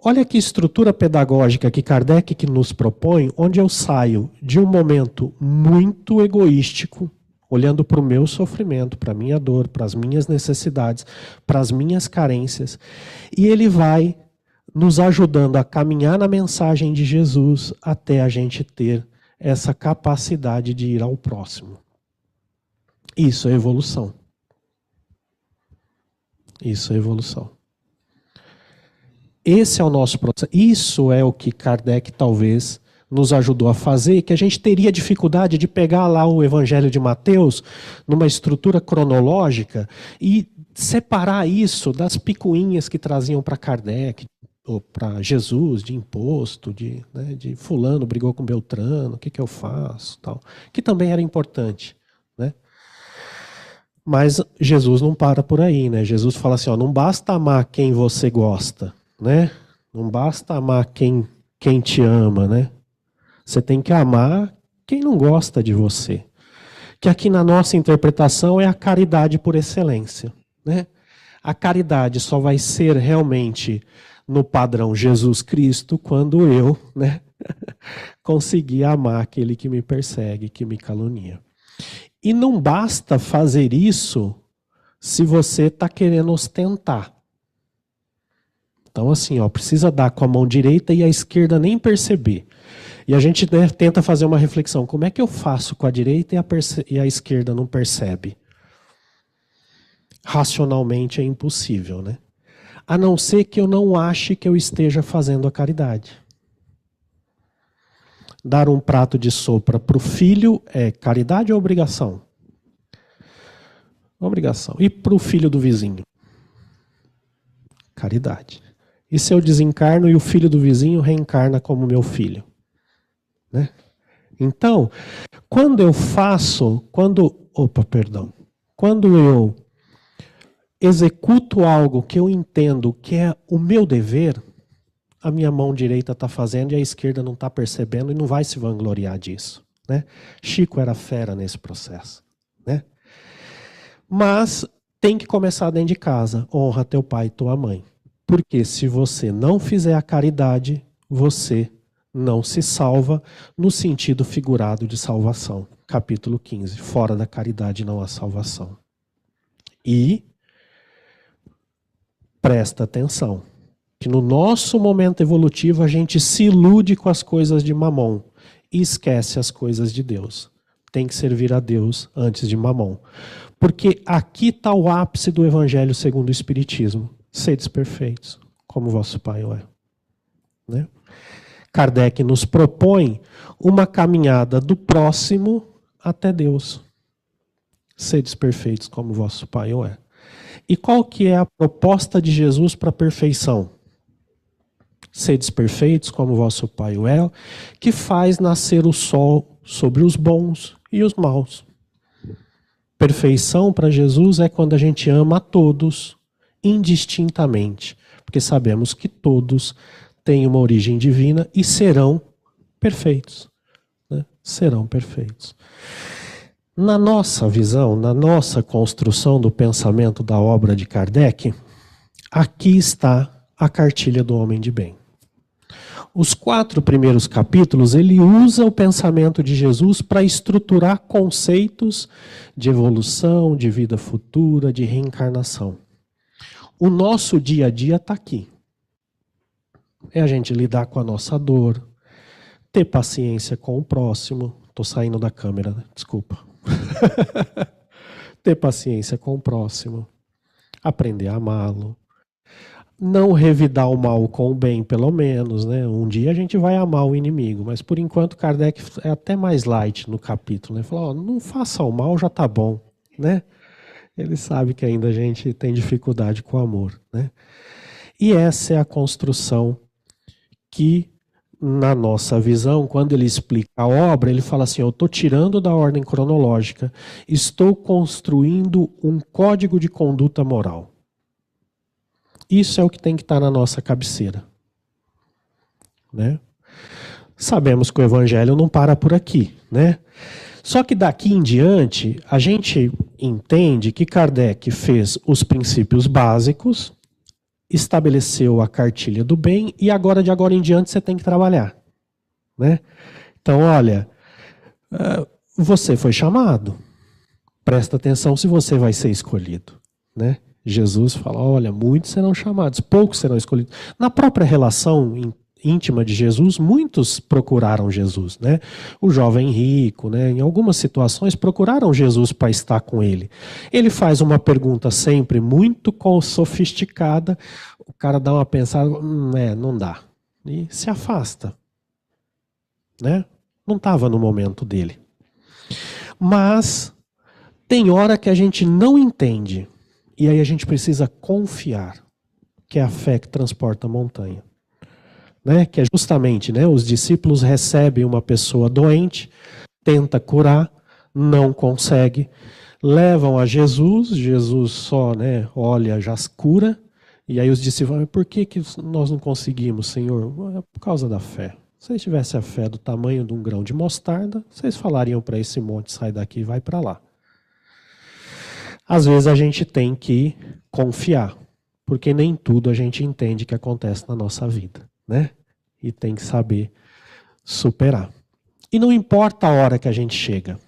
Speaker 3: Olha que estrutura pedagógica que Kardec que nos propõe, onde eu saio de um momento muito egoístico, olhando para o meu sofrimento, para a minha dor, para as minhas necessidades, para as minhas carências, e ele vai nos ajudando a caminhar na mensagem de Jesus até a gente ter essa capacidade de ir ao próximo. Isso é evolução. Isso é evolução. Esse é o nosso processo. Isso é o que Kardec talvez nos ajudou a fazer, que a gente teria dificuldade de pegar lá o Evangelho de Mateus numa estrutura cronológica e separar isso das picuinhas que traziam para Kardec, ou para Jesus, de imposto, de fulano brigou com Beltrano, o que eu faço, tal, que também era importante, né? Mas Jesus não para por aí, né? Jesus fala assim, ó, não basta amar quem você gosta, né? Não basta amar quem te ama, né? Você tem que amar quem não gosta de você. Que aqui na nossa interpretação é a caridade por excelência, né? A caridade só vai ser realmente no padrão Jesus Cristo quando eu, né, conseguir amar aquele que me persegue, que me calunia. E não basta fazer isso se você está querendo ostentar. Então assim, ó, precisa dar com a mão direita e a esquerda nem perceber. E a gente tenta fazer uma reflexão. Como é que eu faço com a direita e a esquerda não percebe? Racionalmente é impossível, né? A não ser que eu não ache que eu esteja fazendo a caridade. Dar um prato de sopa para o filho é caridade ou obrigação? Obrigação. E para o filho do vizinho? Caridade. E se eu desencarno e o filho do vizinho reencarna como meu filho? Né? Então, quando eu executo algo que eu entendo que é o meu dever, a minha mão direita está fazendo e a esquerda não está percebendo e não vai se vangloriar disso, né? Chico era fera nesse processo, né? Mas tem que começar dentro de casa. Honra teu pai e tua mãe. Porque se você não fizer a caridade, você não se salva no sentido figurado de salvação. Capítulo 15. Fora da caridade não há salvação. E presta atenção, que no nosso momento evolutivo a gente se ilude com as coisas de Mamon e esquece as coisas de Deus. Tem que servir a Deus antes de Mamon. Porque aqui está o ápice do Evangelho segundo o Espiritismo. Sedes perfeitos, como vosso Pai o é. Né? Kardec nos propõe uma caminhada do próximo até Deus. Sedes perfeitos, como vosso Pai o é. E qual que é a proposta de Jesus para a perfeição? Sedes perfeitos, como vosso Pai o é, que faz nascer o sol sobre os bons e os maus. Perfeição para Jesus é quando a gente ama a todos, indistintamente, porque sabemos que todos têm uma origem divina e serão perfeitos. Né? Serão perfeitos. Na nossa visão, na nossa construção do pensamento da obra de Kardec, aqui está a cartilha do homem de bem. Os 4 primeiros capítulos, ele usa o pensamento de Jesus para estruturar conceitos de evolução, de vida futura, de reencarnação. O nosso dia a dia está aqui. É a gente lidar com a nossa dor, ter paciência com o próximo. Estou saindo da câmera, né? Desculpa. Ter paciência com o próximo, aprender a amá-lo, não revidar o mal com o bem, pelo menos, né? Um dia a gente vai amar o inimigo, mas por enquanto Kardec é até mais light no capítulo, né? Falou, não faça o mal, já está bom, né? Ele sabe que ainda a gente tem dificuldade com o amor, né? E essa é a construção que, na nossa visão, quando ele explica a obra, ele fala assim, eu estou tirando da ordem cronológica, estou construindo um código de conduta moral. Isso é o que tem que estar na nossa cabeceira. Né? Sabemos que o Evangelho não para por aqui, né? Só que daqui em diante, a gente entende que Kardec fez os princípios básicos, estabeleceu a cartilha do bem e agora, de agora em diante, você tem que trabalhar, né? Então, olha, você foi chamado. Presta atenção se você vai ser escolhido, né? Jesus fala, olha, muitos serão chamados, poucos serão escolhidos. Na própria relação íntima de Jesus, muitos procuraram Jesus, né? O jovem rico, né? Em algumas situações procuraram Jesus para estar com ele. Ele faz uma pergunta sempre muito sofisticada, o cara dá uma pensada, não dá, e se afasta, né? Não estava no momento dele. Mas tem hora que a gente não entende, e aí a gente precisa confiar, que é a fé que transporta a montanha. Né? Que é justamente, né, os discípulos recebem uma pessoa doente, tenta curar, não consegue, levam a Jesus, Jesus só, né, olha, já cura, e aí os discípulos falam, por que nós não conseguimos, Senhor? É por causa da fé. Se vocês tivessem a fé do tamanho de um grão de mostarda, vocês falariam para esse monte, sai daqui e vai para lá. Às vezes a gente tem que confiar, porque nem tudo a gente entende que acontece na nossa vida, né? E tem que saber superar. E não importa a hora que a gente chega.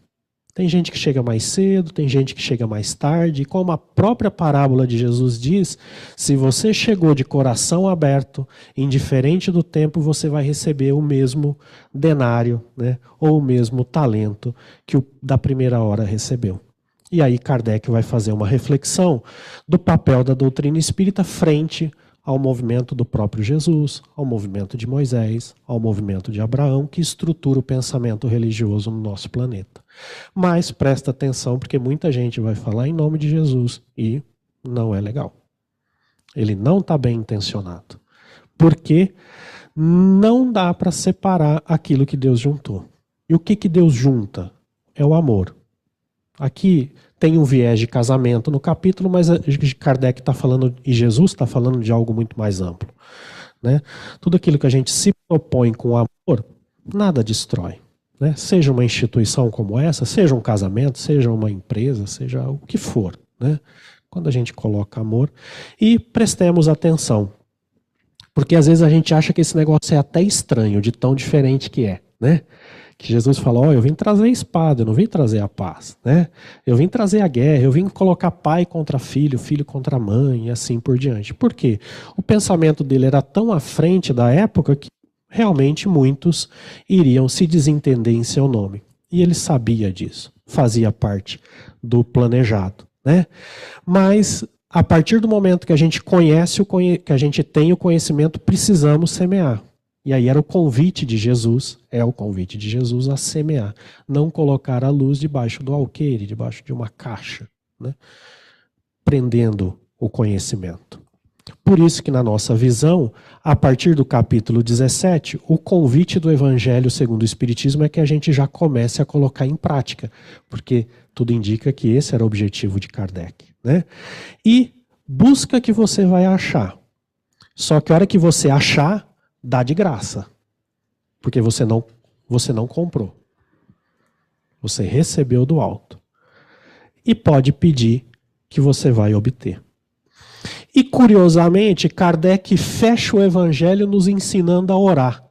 Speaker 3: Tem gente que chega mais cedo, tem gente que chega mais tarde, e como a própria parábola de Jesus diz, se você chegou de coração aberto, indiferente do tempo, você vai receber o mesmo denário, né? Ou o mesmo talento que o da primeira hora recebeu. E aí Kardec vai fazer uma reflexão do papel da doutrina espírita frente ao movimento do próprio Jesus, ao movimento de Moisés, ao movimento de Abraão, que estrutura o pensamento religioso no nosso planeta. Mas presta atenção, porque muita gente vai falar em nome de Jesus e não é legal. Ele não está bem intencionado. Porque não dá para separar aquilo que Deus juntou. E o que Deus junta? É o amor. Aqui tem um viés de casamento no capítulo, mas Kardec está falando, e Jesus está falando de algo muito mais amplo, né? Tudo aquilo que a gente se propõe com amor, nada destrói, né? Seja uma instituição como essa, seja um casamento, seja uma empresa, seja o que for, né? Quando a gente coloca amor. E prestemos atenção, porque às vezes a gente acha que esse negócio é até estranho, de tão diferente que é, né? Que Jesus falou, eu vim trazer a espada, eu não vim trazer a paz, né? Eu vim trazer a guerra, eu vim colocar pai contra filho, filho contra mãe e assim por diante. Por quê? O pensamento dele era tão à frente da época que realmente muitos iriam se desentender em seu nome. E ele sabia disso, fazia parte do planejado, né? Mas a partir do momento que a gente conhece, que a gente tem o conhecimento, precisamos semear. E aí era o convite de Jesus, é o convite de Jesus a semear. Não colocar a luz debaixo do alqueire, debaixo de uma caixa, né? Prendendo o conhecimento. Por isso que na nossa visão, a partir do capítulo 17, o convite do Evangelho segundo o Espiritismo é que a gente já comece a colocar em prática. Porque tudo indica que esse era o objetivo de Kardec, né? E busca que você vai achar. Só que a hora que você achar, dá de graça, porque você não comprou. Você recebeu do alto. E pode pedir que você vai obter. E curiosamente, Kardec fecha o Evangelho nos ensinando a orar.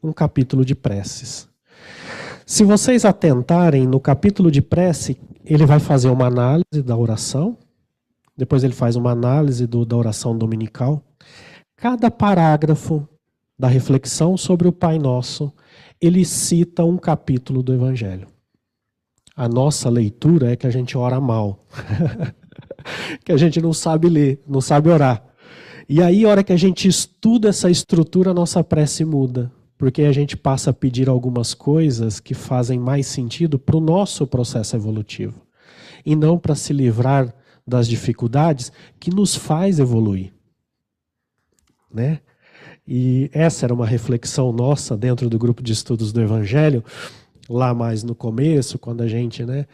Speaker 3: Um capítulo de preces. Se vocês atentarem no capítulo de prece, ele vai fazer uma análise da oração. Depois ele faz uma análise da oração dominical. Cada parágrafo da reflexão sobre o Pai Nosso, ele cita um capítulo do Evangelho. A nossa leitura é que a gente ora mal. Que a gente não sabe ler, não sabe orar. E aí, a hora que a gente estuda essa estrutura, a nossa prece muda. Porque a gente passa a pedir algumas coisas que fazem mais sentido para o nosso processo evolutivo. E não para se livrar das dificuldades que nos faz evoluir, né? E essa era uma reflexão nossa dentro do grupo de estudos do Evangelho, lá mais no começo, quando a gente, né?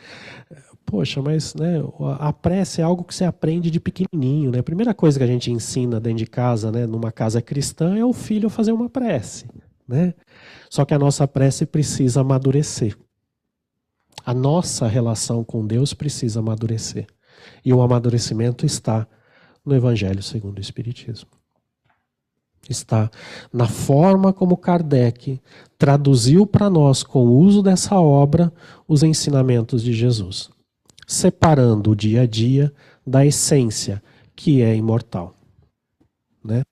Speaker 3: Poxa, mas né, a prece é algo que você aprende de pequenininho, né? A primeira coisa que a gente ensina dentro de casa, né, numa casa cristã, é o filho fazer uma prece, né? Só que a nossa prece precisa amadurecer. A nossa relação com Deus precisa amadurecer. E o amadurecimento está no Evangelho segundo o Espiritismo. Está na forma como Kardec traduziu para nós, com o uso dessa obra, os ensinamentos de Jesus, separando o dia a dia da essência, que é imortal. Né?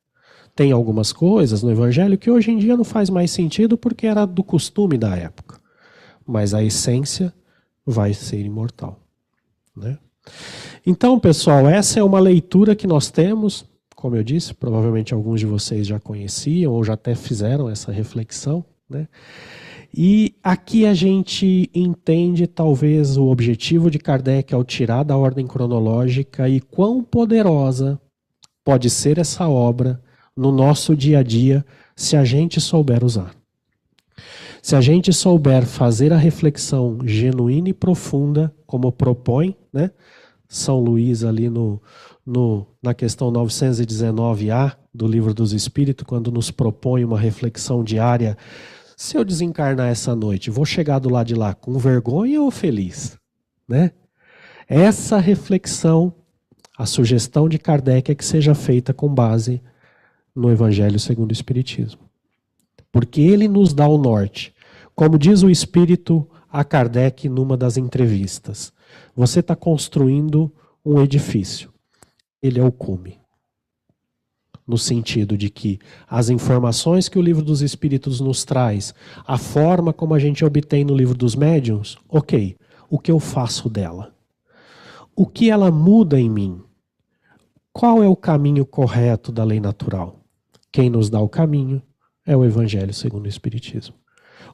Speaker 3: Tem algumas coisas no Evangelho que hoje em dia não faz mais sentido porque era do costume da época. Mas a essência vai ser imortal. Né? Então, pessoal, essa é uma leitura que nós temos. Como eu disse, provavelmente alguns de vocês já conheciam ou já até fizeram essa reflexão. Né? E aqui a gente entende talvez o objetivo de Kardec ao tirar da ordem cronológica e quão poderosa pode ser essa obra no nosso dia a dia se a gente souber usar. Se a gente souber fazer a reflexão genuína e profunda, como propõe, né, São Luís ali na questão 919A do Livro dos Espíritos, quando nos propõe uma reflexão diária: se eu desencarnar essa noite, vou chegar do lado de lá com vergonha ou feliz? Né? Essa reflexão, a sugestão de Kardec é que seja feita com base no Evangelho segundo o Espiritismo. Porque ele nos dá o norte. Como diz o Espírito a Kardec numa das entrevistas: você está construindo um edifício. Ele é o cume. No sentido de que as informações que o Livro dos Espíritos nos traz, a forma como a gente obtém no Livro dos Médiuns, ok, o que eu faço dela? O que ela muda em mim? Qual é o caminho correto da lei natural? Quem nos dá o caminho é o Evangelho segundo o Espiritismo.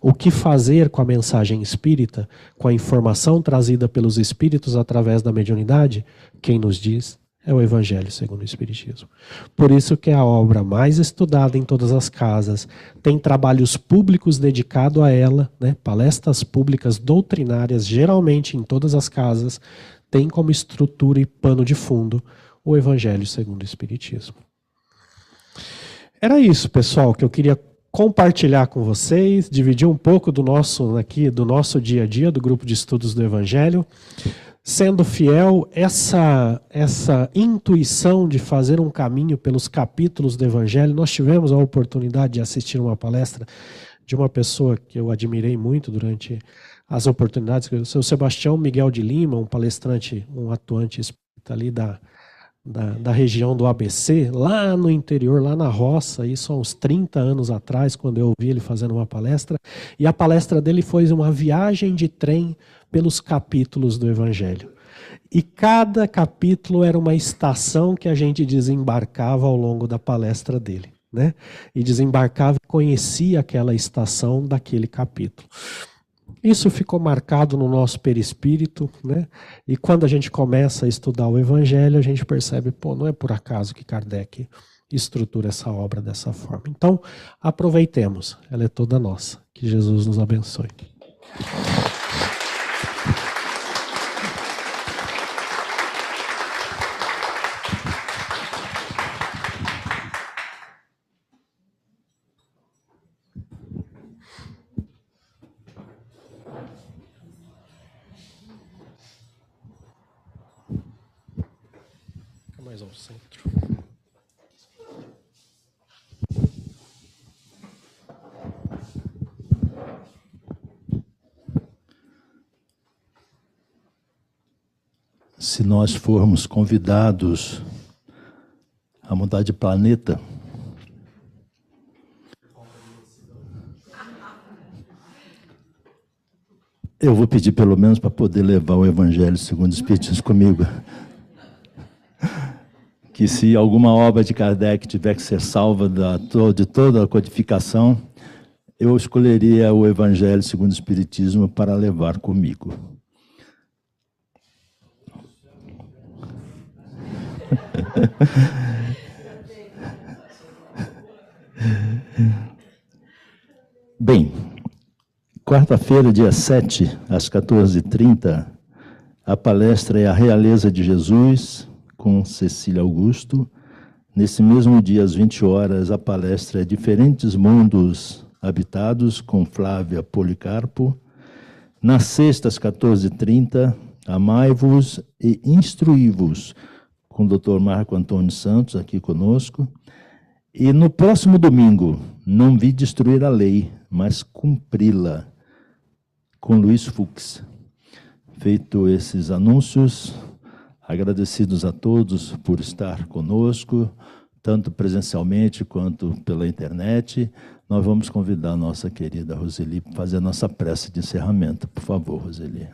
Speaker 3: O que fazer com a mensagem espírita, com a informação trazida pelos espíritos através da mediunidade? Quem nos diz é o Evangelho segundo o Espiritismo. Por isso que é a obra mais estudada em todas as casas, tem trabalhos públicos dedicados a ela, né? Palestras públicas doutrinárias, geralmente em todas as casas, tem como estrutura e pano de fundo o Evangelho segundo o Espiritismo. Era isso, pessoal, que eu queria compartilhar com vocês, dividir um pouco do nosso dia a dia, do grupo de estudos do Evangelho, sendo fiel essa intuição de fazer um caminho pelos capítulos do Evangelho. Nós tivemos a oportunidade de assistir uma palestra de uma pessoa que eu admirei muito durante as oportunidades, o seu Sebastião Miguel de Lima, um palestrante, um atuante espírita ali da região do ABC, lá no interior, lá na roça, isso há uns 30 anos atrás, quando eu ouvi ele fazendo uma palestra, e a palestra dele foi uma viagem de trem pelos capítulos do Evangelho. E cada capítulo era uma estação que a gente desembarcava ao longo da palestra dele, né? E desembarcava e conhecia aquela estação daquele capítulo. Isso ficou marcado no nosso perispírito, né? E quando a gente começa a estudar o Evangelho, a gente percebe, não é por acaso que Kardec estrutura essa obra dessa forma. Então, aproveitemos, ela é toda nossa. Que Jesus nos abençoe. Mais ao centro.
Speaker 1: Se nós formos convidados a mudar de planeta, eu vou pedir pelo menos para poder levar o Evangelho segundo o Espiritismo comigo. Que se alguma obra de Kardec tiver que ser salva de toda a codificação, eu escolheria o Evangelho segundo o Espiritismo para levar comigo. Bem, quarta-feira, dia 7, às 14h30, a palestra é A Realeza de Jesus, com Cecília Augusto. Nesse mesmo dia, às 20 horas, a palestra é Diferentes Mundos Habitados, com Flávia Policarpo. Na sexta, às 14h30, Amai-vos e instruí-vos, com o Dr. Marco Antônio Santos aqui conosco. E no próximo domingo, não vi destruir a lei, mas cumpri-la, com Luiz Fux. Feito esses anúncios, agradecidos a todos por estar conosco, tanto presencialmente quanto pela internet, nós vamos convidar a nossa querida Roseli para fazer a nossa prece de encerramento. Por favor, Roseli.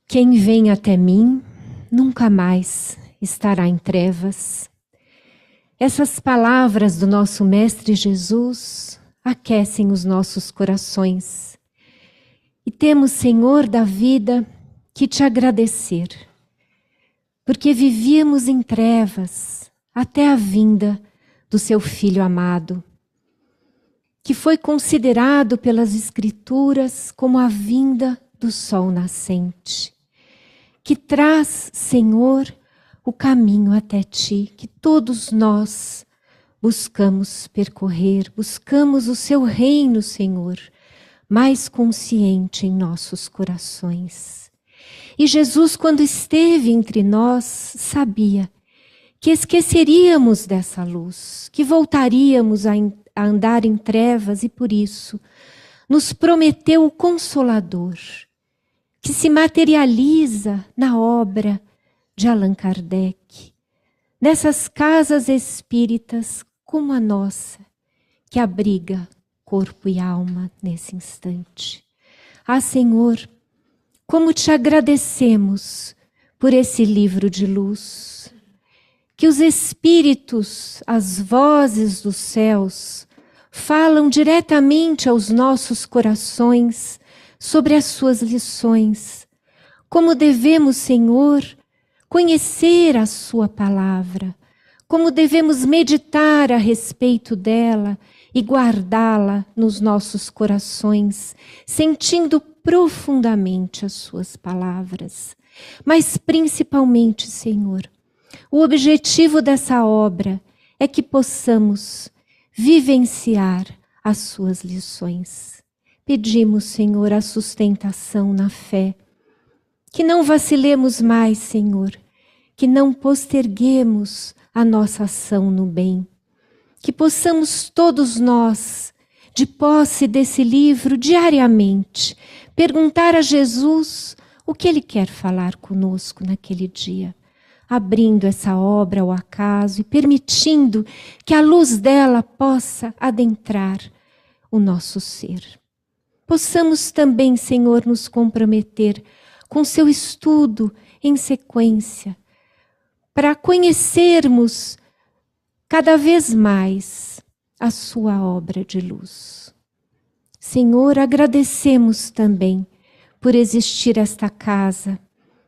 Speaker 4: Quem vem até mim nunca mais estará em trevas. Essas palavras do nosso Mestre Jesus aquecem os nossos corações. E temos, Senhor da vida, que te agradecer, porque vivíamos em trevas até a vinda do seu Filho amado, que foi considerado pelas Escrituras como a vinda do sol nascente, que traz, Senhor, o caminho até ti, que todos nós buscamos percorrer, buscamos o seu reino, Senhor, mais consciente em nossos corações. E Jesus, quando esteve entre nós, sabia que esqueceríamos dessa luz, que voltaríamos a andar em trevas, e por isso nos prometeu o Consolador, que se materializa na obra de Allan Kardec, nessas casas espíritas como a nossa, que abriga corpo e alma nesse instante. Ah, Senhor, como te agradecemos por esse livro de luz, que os espíritos, as vozes dos céus, falam diretamente aos nossos corações sobre as suas lições, como devemos, Senhor, conhecer a sua palavra, como devemos meditar a respeito dela e guardá-la nos nossos corações, sentindo profundamente as suas palavras. Mas principalmente, Senhor, o objetivo dessa obra é que possamos vivenciar as suas lições. Pedimos, Senhor, a sustentação na fé, que não vacilemos mais, Senhor, que não posterguemos a nossa ação no bem, que possamos todos nós, de posse desse livro, diariamente, perguntar a Jesus o que Ele quer falar conosco naquele dia, abrindo essa obra ao acaso e permitindo que a luz dela possa adentrar o nosso ser. Possamos também, Senhor, nos comprometer com seu estudo em sequência, para conhecermos cada vez mais a sua obra de luz. Senhor, agradecemos também por existir esta casa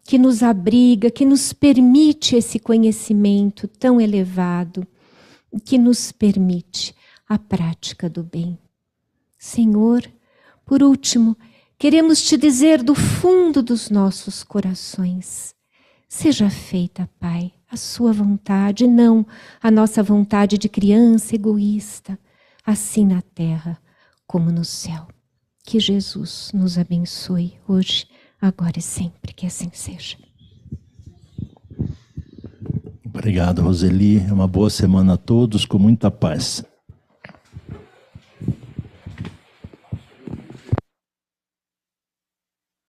Speaker 4: que nos abriga, que nos permite esse conhecimento tão elevado, que nos permite a prática do bem. Senhor, por último, queremos te dizer do fundo dos nossos corações: seja feita, Pai, a sua vontade, não a nossa vontade de criança egoísta, assim na terra como no céu. Que Jesus nos abençoe hoje, agora e sempre, que assim seja.
Speaker 1: Obrigado, Roseli. Uma boa semana a todos, com muita paz.